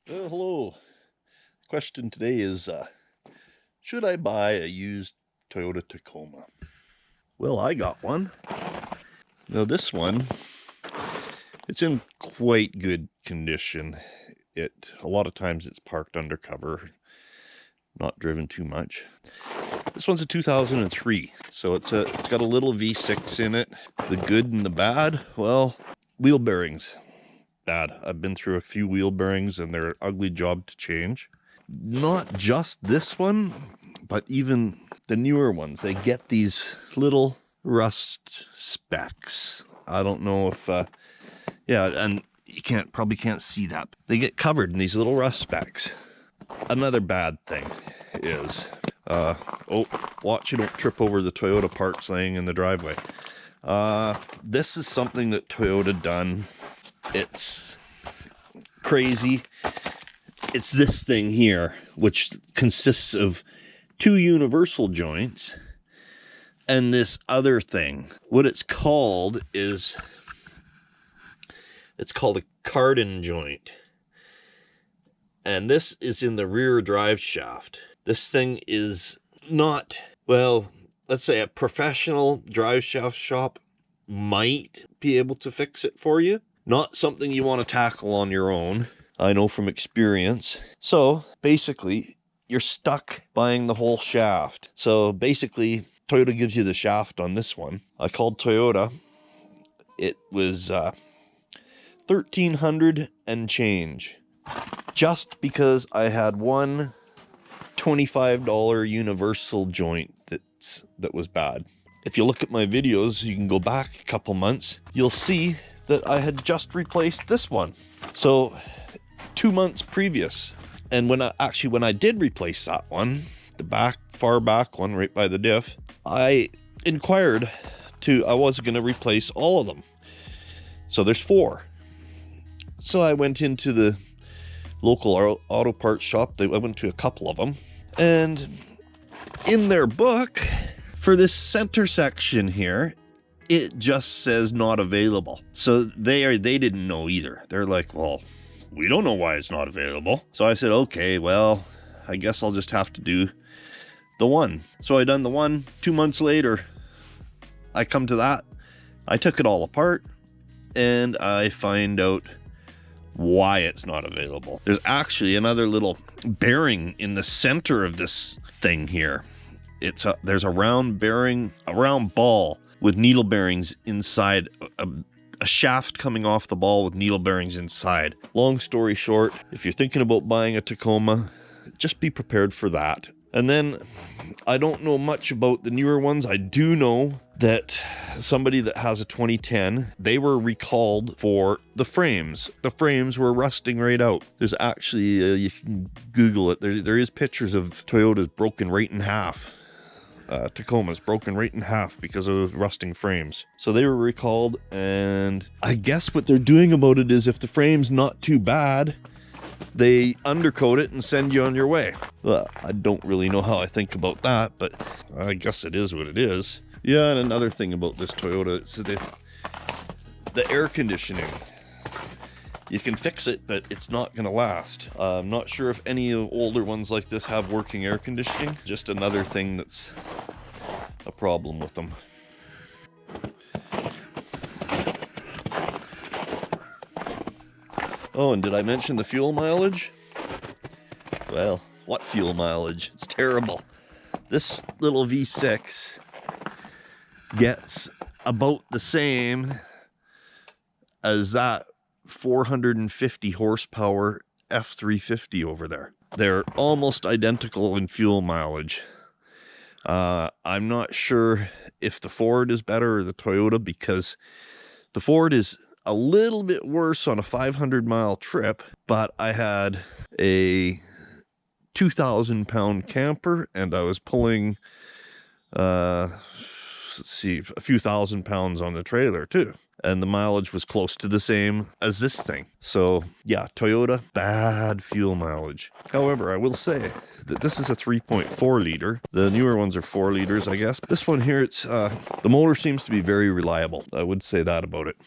Well, hello. Question today is, should I buy a used Toyota Tacoma? Well, I got one. Now this one, it's in quite good condition. A lot of times it's parked undercover, not driven too much. This one's a 2003, so it's got a little V6 in it. The good and the bad, well, wheel bearings. Bad. I've been through a few wheel bearings and they're an ugly job to change. Not just this one, but even the newer ones. They get these little rust specks. I don't know if, yeah, and you probably can't see that. They get covered in these little rust specks. Another bad thing is, oh, watch you don't trip over the Toyota parts laying in the driveway. This is something that Toyota done. It's crazy. It's this thing here, which consists of two universal joints and this other thing. What it's called is, it's called a cardan joint. And this is in the rear drive shaft. This thing is not, well, let's say a professional drive shaft shop might be able to fix it for you. Not something you want to tackle on your own. I know from experience. So basically, you're stuck buying the whole shaft. So basically, Toyota gives you the shaft on this one. I called Toyota. It was $1,300 and change. Just because I had one $25 universal joint that was bad. If you look at my videos, you can go back a couple months, you'll see that I had just replaced this one. So 2 months previous. And when I did replace that one, the far back one right by the diff, I inquired I was going to replace all of them. So there's 4. So I went into the local auto parts shop. I went to a couple of them. And in their book, for this center section here, it just says not available. So they didn't know either. They're like, well, we don't know why it's not available. So I said, okay, well, I guess I'll just have to do the one. So I done the one. 2 months later, I come to that. I took it all apart and I find out why it's not available. There's actually another little bearing in the center of this thing here. There's a round bearing, a round ball with needle bearings inside, a shaft coming off the ball with needle bearings inside. Long story short, if you're thinking about buying a Tacoma, just be prepared for that. And then, I don't know much about the newer ones. I do know that somebody that has a 2010, they were recalled for the frames. The frames were rusting right out. There's actually, you can Google it, there is pictures of Toyotas broken right in half. Tacoma's broken right in half because of rusting frames. So they were recalled, and I guess what they're doing about it is if the frame's not too bad, they undercoat it and send you on your way. Well, I don't really know how I think about that, but I guess it is what it is. Yeah, and another thing about this Toyota, it's the air conditioning. You can fix it, but it's not going to last. I'm not sure if any older ones like this have working air conditioning. Just another thing that's a problem with them. Oh, and did I mention the fuel mileage? Well, what fuel mileage? It's terrible. This little V6 gets about the same as that 450 horsepower F350 over there. They're almost identical in fuel mileage. I'm not sure if the Ford is better or the Toyota, because the Ford is a little bit worse on a 500-mile trip, but I had a 2,000-pound camper and I was pulling, let's see, a few thousand pounds on the trailer too. And the mileage was close to the same as this thing. So yeah, Toyota, bad fuel mileage. However, I will say that this is a 3.4 liter. The newer ones are 4 liters, I guess. This one here, the motor seems to be very reliable. I would say that about it.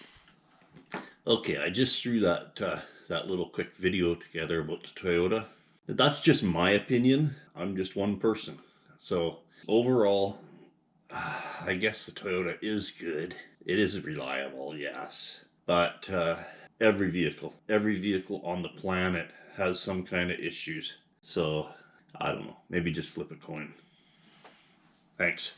Okay, I just threw that that little quick video together about the Toyota. That's just my opinion. I'm just one person. So overall, I guess the Toyota is good. It is reliable, yes. But every vehicle on the planet has some kind of issues. So I don't know. Maybe just flip a coin. Thanks.